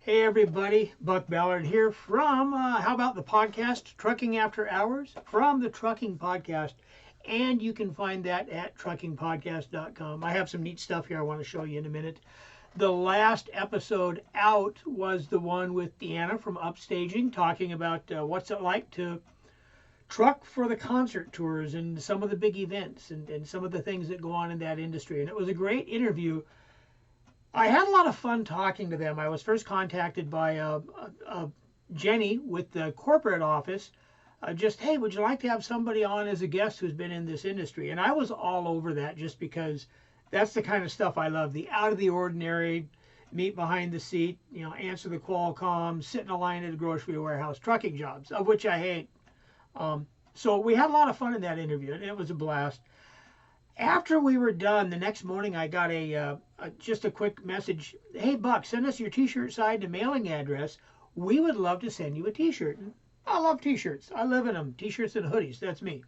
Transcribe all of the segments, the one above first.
Hey everybody, Buck Ballard here from, how about the podcast, Trucking After Hours, from the Trucking Podcast. And you can find that at truckingpodcast.com. I have some neat stuff here I want to show you in a minute. The last episode out was the one with Deanna from Upstaging, talking about what's it like to truck for the concert tours and some of the big events and some of the things that go on in that industry. And it was a great interview. I had a lot of fun talking to them. I was first contacted by Jenny with the corporate office. Just, hey, would you like to have somebody on as a guest who's been in this industry? And I was all over that just because that's the kind of stuff I love. The out of the ordinary, meet behind the seat, answer the Qualcomm, sit in a line at a grocery warehouse, trucking jobs, of which I hate. So we had a lot of fun in that interview, and it was a blast. After we were done, the next morning I got just a quick message. Hey, Buck, send us your T-shirt signed and mailing address. We would love to send you a T-shirt. I love T-shirts. I live in them. T-shirts and hoodies. That's me.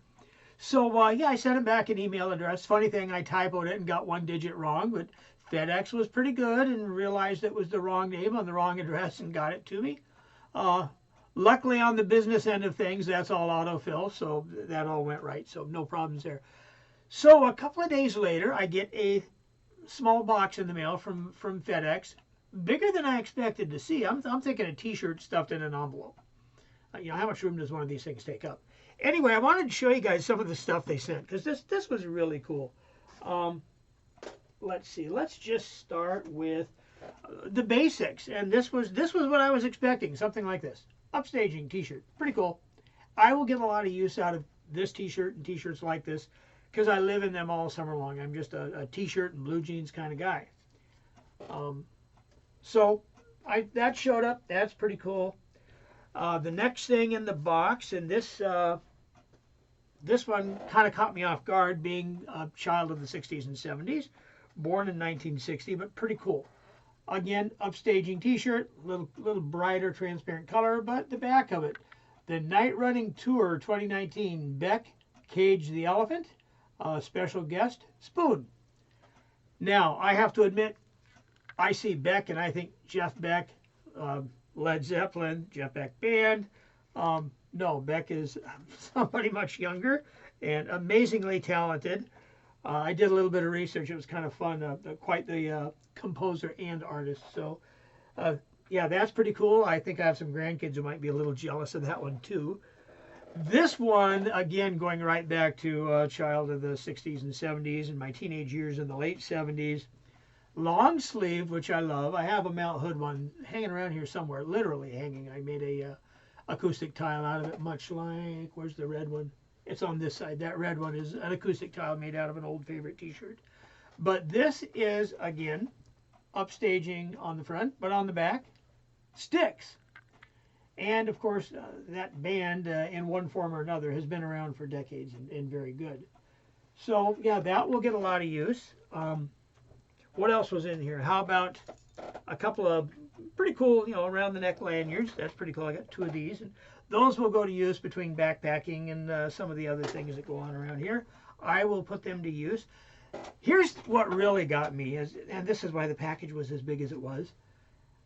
So, yeah, I sent him back an email address. Funny thing, I typoed it and got one digit wrong, but FedEx was pretty good and realized it was the wrong name on the wrong address and got it to me. Luckily, on the business end of things, that's all autofill, so that all went right, so no problems there. So a couple of days later, I get a small box in the mail from FedEx, bigger than I expected to see. I'm thinking a T-shirt stuffed in an envelope. How much room does one of these things take up? Anyway, I wanted to show you guys some of the stuff they sent because this was really cool. Let's see. Let's just start with the basics, and this was what I was expecting. Something like this: Upstaging T-shirt, pretty cool. I will get a lot of use out of this T-shirt and T-shirts like this, because I live in them all summer long. I'm just a T-shirt and blue jeans kind of guy. So that showed up. That's pretty cool. The next thing in the box, and this one kind of caught me off guard, being a child of the 60s and 70s, born in 1960, but pretty cool. Again, Upstaging T-shirt, little brighter, transparent color, but the back of it, the Night Running Tour 2019, Beck, Cage the Elephant. Special guest, Spoon. Now, I have to admit, I see Beck and I think Jeff Beck, Led Zeppelin, Jeff Beck Band. No, Beck is somebody much younger and amazingly talented. I did a little bit of research. It was kind of fun. Quite the composer and artist. So, yeah, that's pretty cool. I think I have some grandkids who might be a little jealous of that one, too. This one, again, going right back to a child of the 60s and 70s and my teenage years in the late 70s. Long sleeve, which I love. I have a Mount Hood one hanging around here somewhere, literally hanging. I made a acoustic tile out of it, much like, where's the red one? It's on this side. That red one is an acoustic tile made out of an old favorite T-shirt. But this is, again, Upstaging on the front, but on the back, Sticks. And, of course, that band, in one form or another, has been around for decades and very good. So, yeah, that will get a lot of use. What else was in here? How about a couple of pretty cool, around-the-neck lanyards? That's pretty cool. I got two of these. And those will go to use between backpacking and some of the other things that go on around here. I will put them to use. Here's what really got me, and this is why the package was as big as it was.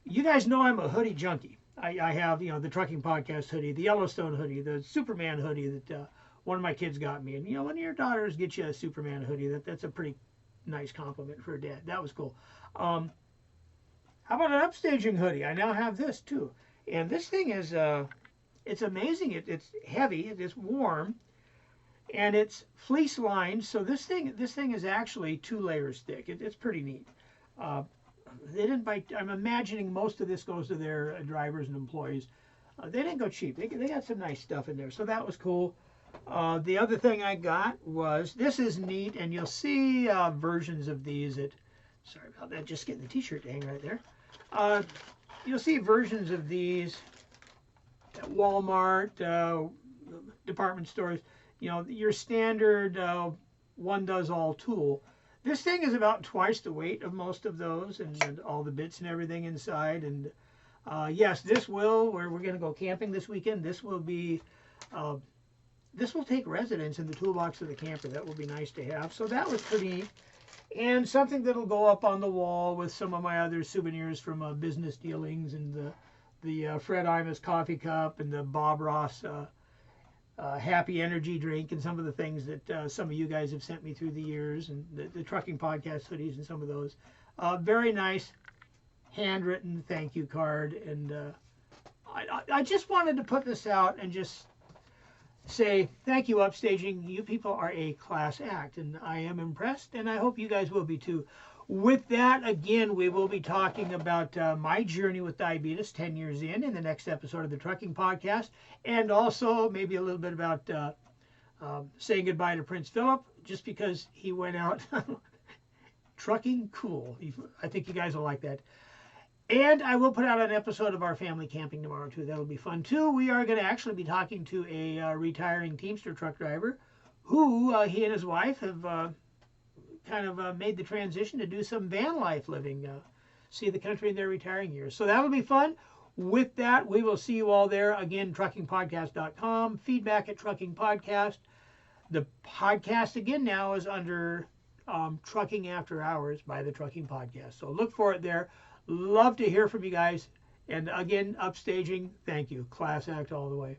You guys know I'm a hoodie junkie. I have, the Trucking Podcast hoodie, the Yellowstone hoodie, the Superman hoodie that one of my kids got me. And, when your daughters get you a Superman hoodie, that's a pretty nice compliment for a dad. That was cool. How about an Upstaging hoodie? I now have this, too. And this thing is, it's amazing. It's heavy. It's warm. And it's fleece lined. So this thing is actually 2 layers thick. It's pretty neat. They didn't buy. I'm imagining most of this goes to their drivers and employees. They didn't go cheap. They got some nice stuff in there, so that was cool. The other thing I got was, this is neat, and you'll see versions of these at, sorry about that, just getting the T-shirt to hang right there. You'll see versions of these at Walmart, department stores. Your standard one-does-all tool. This thing is about twice the weight of most of those, and all the bits and everything inside. And yes, we're going to go camping this weekend. This will take residence in the toolbox of the camper. That will be nice to have. So that was pretty neat. and something that'll go up on the wall with some of my other souvenirs from business dealings, and the Fred Imus coffee cup, and the Bob Ross happy energy drink, and some of the things that some of you guys have sent me through the years, and the trucking podcast hoodies and some of those. Very nice handwritten thank you card, and I just wanted to put this out and just say thank you, Upstaging. You people are a class act, and I am impressed, and I hope you guys will be too. With that, again, we will be talking about my journey with diabetes 10 years in the next episode of the Trucking Podcast, and also maybe a little bit about saying goodbye to Prince Philip, just because he went out trucking cool. I think you guys will like that. And I will put out an episode of our family camping tomorrow, too. That'll be fun, too. We are going to actually be talking to a retiring Teamster truck driver who he and his wife have kind of made the transition to do some van life living, see the country in their retiring years. So that'll be fun. With that, we will see you all there. Again, truckingpodcast.com, feedback at Trucking Podcast. The podcast, again, now is under Trucking After Hours by the Trucking Podcast. So look for it there. Love to hear from you guys. And again, Upstaging, thank you. Class act all the way.